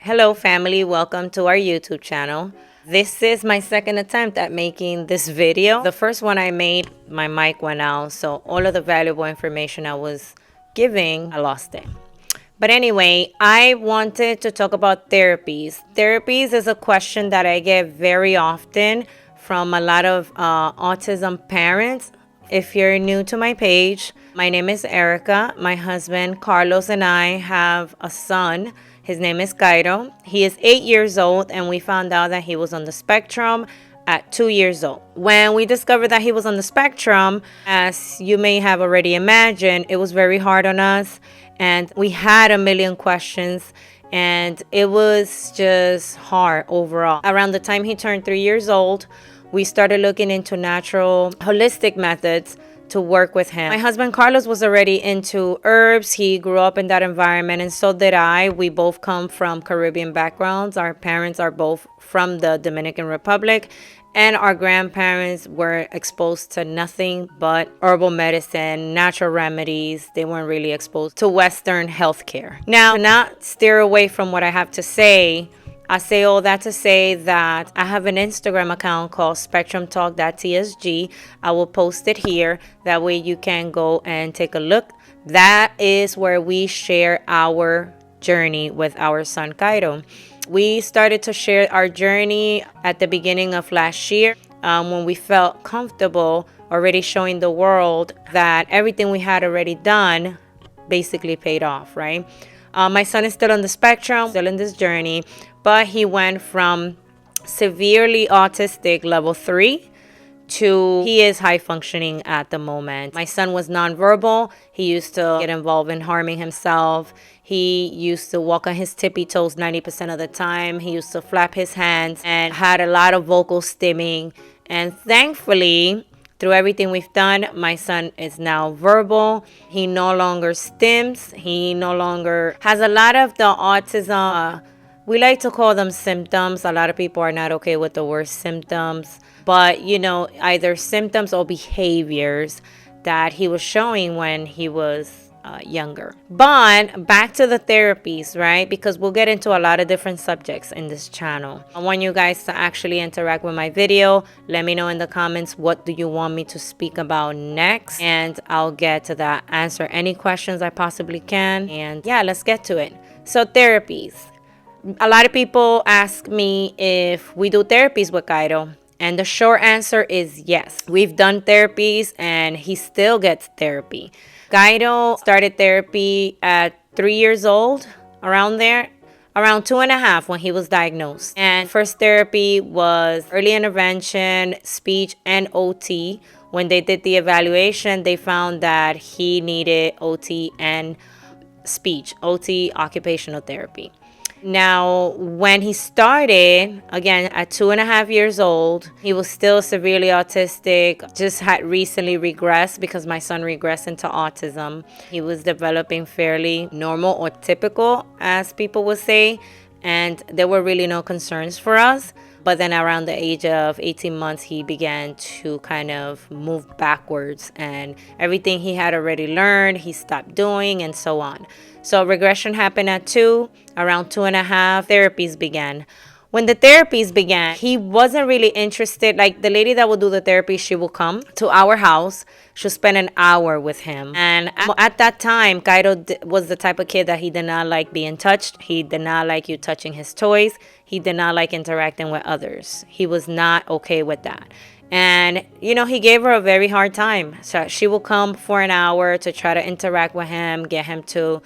Hello family, welcome to our YouTube channel. This is my second attempt at making this video. The first one I made, my mic went out, so all of the valuable information I was giving, I lost it. But anyway, I wanted to talk about therapies. Therapies is a question that I get very often from a lot of autism parents. If you're new to my page, my name is Erica. My husband Carlos and I have a son. His name is Cairo. He is 8 years old, and we found out that he was on the spectrum at 2 years old. When we discovered that he was on the spectrum, as you may have already imagined, it was very hard on us, and we had a million questions, and it was just hard overall. Around the time he turned 3 years old, we started looking into natural, holistic methods to work with him. My husband Carlos was already into herbs. He grew up in that environment, and so did I. We both come from Caribbean backgrounds. Our parents are both from the Dominican Republic, and our grandparents were exposed to nothing but herbal medicine, natural remedies. They weren't really exposed to Western healthcare. Now, to not steer away from what I have to say, I say all that to say that I have an Instagram account called spectrumtalk.tsg. I will post it here. That way you can go and take a look. That is where we share our journey with our son Cairo. We started to share our journey at the beginning of last year when we felt comfortable already showing the world that everything we had already done basically paid off, right? My son is still on the spectrum, still in this journey, but he went from severely autistic level 3 to he is high functioning at the moment. My son was nonverbal. He used to get involved in harming himself. He used to walk on his tippy toes 90% of the time. He used to flap his hands and had a lot of vocal stimming. And thankfully, through everything we've done, my son is now verbal. He no longer stims. He no longer has a lot of the autism. We like to call them symptoms. A lot of people are not okay with the word symptoms. But, either symptoms or behaviors that he was showing when he was younger. But back to the therapies, right? Because we'll get into a lot of different subjects in this channel. I want you guys to actually interact with my video. Let me know in the comments, what do you want me to speak about next? And I'll get to that. Answer any questions I possibly can. And yeah, let's get to it. So therapies. A lot of people ask me if we do therapies with Cairo. And the short answer is yes. We've done therapies and he still gets therapy. Cairo started therapy at 3 years old, around 2.5 when he was diagnosed. And first therapy was early intervention, speech, and OT. When they did the evaluation, they found that he needed OT and speech, OT, occupational therapy. Now, when he started, again, at 2.5 years old, he was still severely autistic, just had recently regressed because my son regressed into autism. He was developing fairly normal or typical, as people would say, and there were really no concerns for us. But then around the age of 18 months, he began to kind of move backwards, and everything he had already learned, he stopped doing, and so on. So regression happened at 2, around 2.5, therapies began. When the therapies began, he wasn't really interested. Like, the lady that will do the therapy, she will come to our house. She'll spend an hour with him. And at that time, Cairo was the type of kid that he did not like being touched. He did not like you touching his toys. He did not like interacting with others. He was not okay with that. And, he gave her a very hard time. So she will come for an hour to try to interact with him, get him to,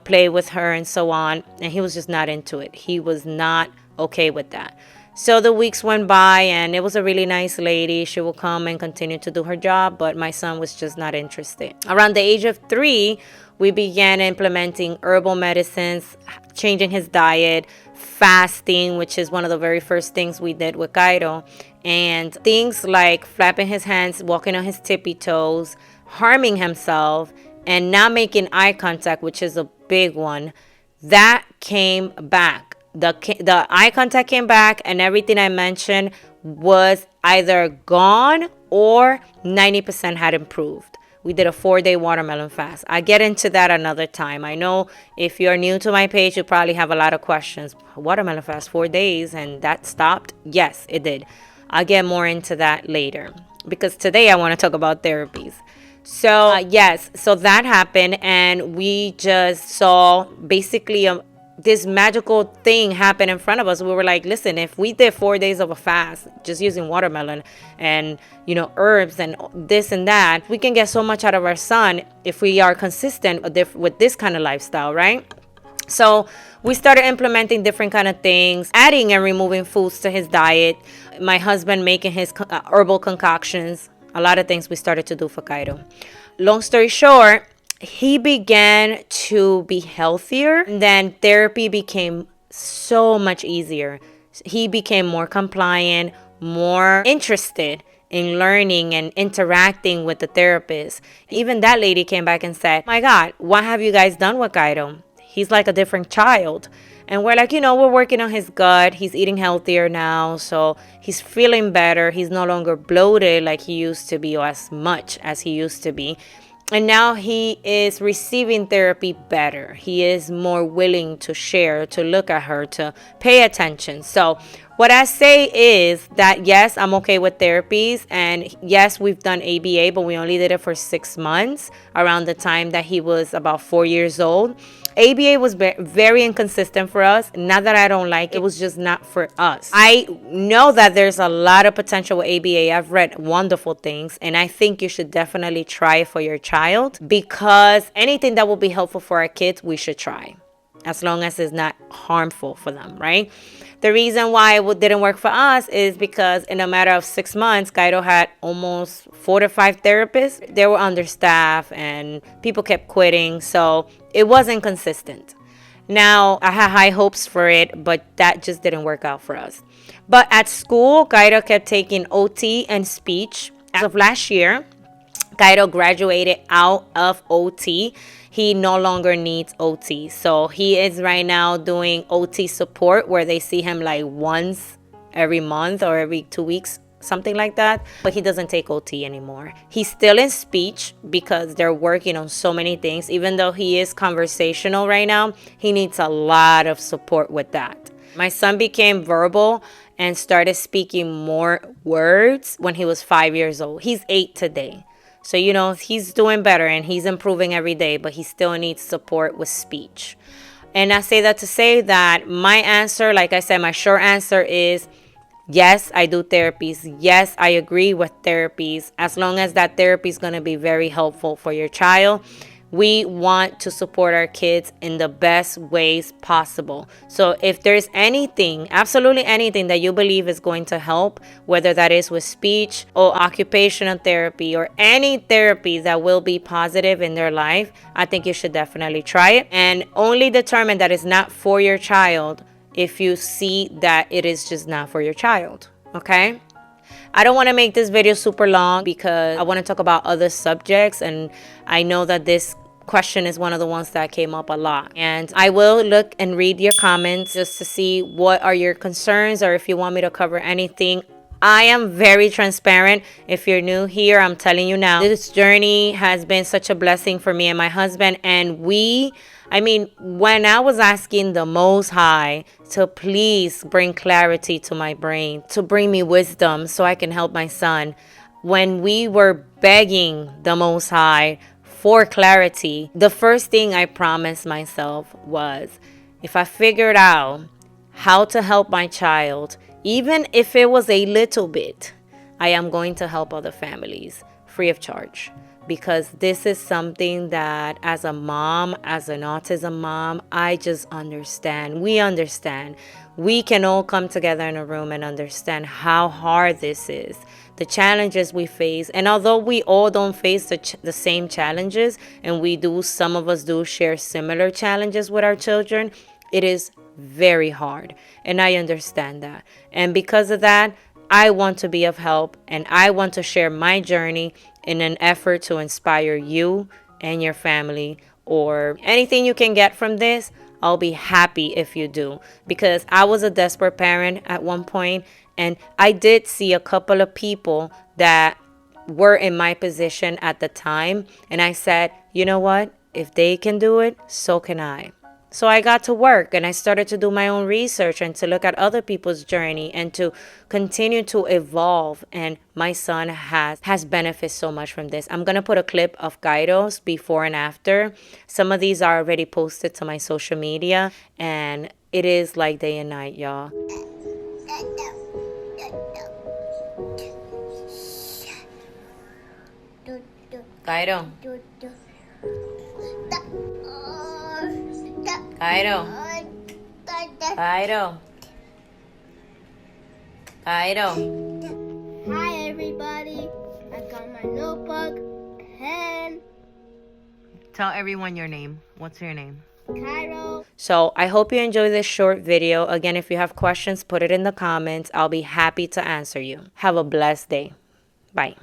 play with her and so on. And he was just not into it. He was not okay with that. So the weeks went by, and it was a really nice lady. She will come and continue to do her job, but my son was just not interested. Around the age of 3, we began implementing herbal medicines, changing his diet, fasting, which is one of the very first things we did with Cairo, and things like flapping his hands, walking on his tippy toes, harming himself, and not making eye contact, which is a big one. That came back. The eye contact came back, and everything I mentioned was either gone or 90% had improved. We did a 4-day watermelon fast. I get into that another time. I know if you're new to my page, you probably have a lot of questions. Watermelon fast, 4 days, and that stopped? Yes, it did. I'll get more into that later because today I want to talk about therapies. So yes, so that happened, and we just saw basically this magical thing happen in front of us. We were like, listen, if we did 4 days of a fast just using watermelon and, you know, herbs and this and that, we can get so much out of our son if we are consistent with this kind of lifestyle, right? So we started implementing different kind of things, adding and removing foods to his diet. My husband making his herbal concoctions. A lot of things we started to do for Cairo. Long story short, he began to be healthier. And then therapy became so much easier. He became more compliant, more interested in learning and interacting with the therapist. Even that lady came back and said, my God, what have you guys done with Cairo? He's like a different child. And we're like, you know, we're working on his gut. He's eating healthier now. So he's feeling better. He's no longer bloated like he used to be, or as much as he used to be. And now he is receiving therapy better. He is more willing to share, to look at her, to pay attention. So what I say is that, yes, I'm okay with therapies. And yes, we've done ABA, but we only did it for 6 months around the time that he was about 4 years old. ABA was very inconsistent for us. Not that I don't like it, it was just not for us. I know that there's a lot of potential with ABA. I've read wonderful things, and I think you should definitely try it for your child, because anything that will be helpful for our kids, we should try, as long as it's not harmful for them, right? The reason why it didn't work for us is because in a matter of 6 months, Cairo had almost 4 to 5 therapists. They were understaffed and people kept quitting. So it wasn't consistent. Now, I had high hopes for it, but that just didn't work out for us. But at school, Cairo kept taking OT and speech. As of last year, Cairo graduated out of OT. He no longer needs OT. So he is right now doing OT support, where they see him like once every month or every 2 weeks, something like that. But he doesn't take OT anymore. He's still in speech because they're working on so many things. Even though he is conversational right now, he needs a lot of support with that. My son became verbal and started speaking more words when he was 5 years old. He's 8 today. So, you know, he's doing better and he's improving every day, but he still needs support with speech. And I say that to say that my answer, like I said, my short answer is yes, I do therapies. Yes, I agree with therapies, as long as that therapy is going to be very helpful for your child. We want to support our kids in the best ways possible. So if there's anything, absolutely anything that you believe is going to help, whether that is with speech or occupational therapy or any therapy that will be positive in their life, I think you should definitely try it. And only determine that it's not for your child if you see that it is just not for your child. Okay? I don't want to make this video super long because I want to talk about other subjects, and I know that this question is one of the ones that came up a lot. And I will look and read your comments just to see what are your concerns or if you want me to cover anything. I am very transparent. If you're new here, I'm telling you now, this journey has been such a blessing for me and my husband. And when I was asking the Most High to please bring clarity to my brain, to bring me wisdom so I can help my son, when we were begging the Most High for clarity, the first thing I promised myself was, if I figured out how to help my child, even if it was a little bit, I am going to help other families free of charge. Because this is something that as a mom, as an autism mom, I just understand. We understand. We can all come together in a room and understand how hard this is, the challenges we face. And although we all don't face the same challenges, and some of us do share similar challenges with our children, it is very hard. And I understand that. And because of that, I want to be of help, and I want to share my journey in an effort to inspire you and your family, or anything you can get from this. I'll be happy if you do, because I was a desperate parent at one point, and I did see a couple of people that were in my position at the time. And I said, you know what? If they can do it, so can I. So I got to work and I started to do my own research and to look at other people's journey and to continue to evolve. And my son has benefited so much from this. I'm going to put a clip of Cairo's before and after. Some of these are already posted to my social media, and it is like day and night, y'all. Cairo. Cairo. Cairo. Cairo. Hi everybody, I got my notebook, pen, Tell everyone your name. What's your name? Cairo. So I hope you enjoy this short video. Again, if you have questions, put it in the comments. I'll be happy to answer you. Have a blessed day. Bye.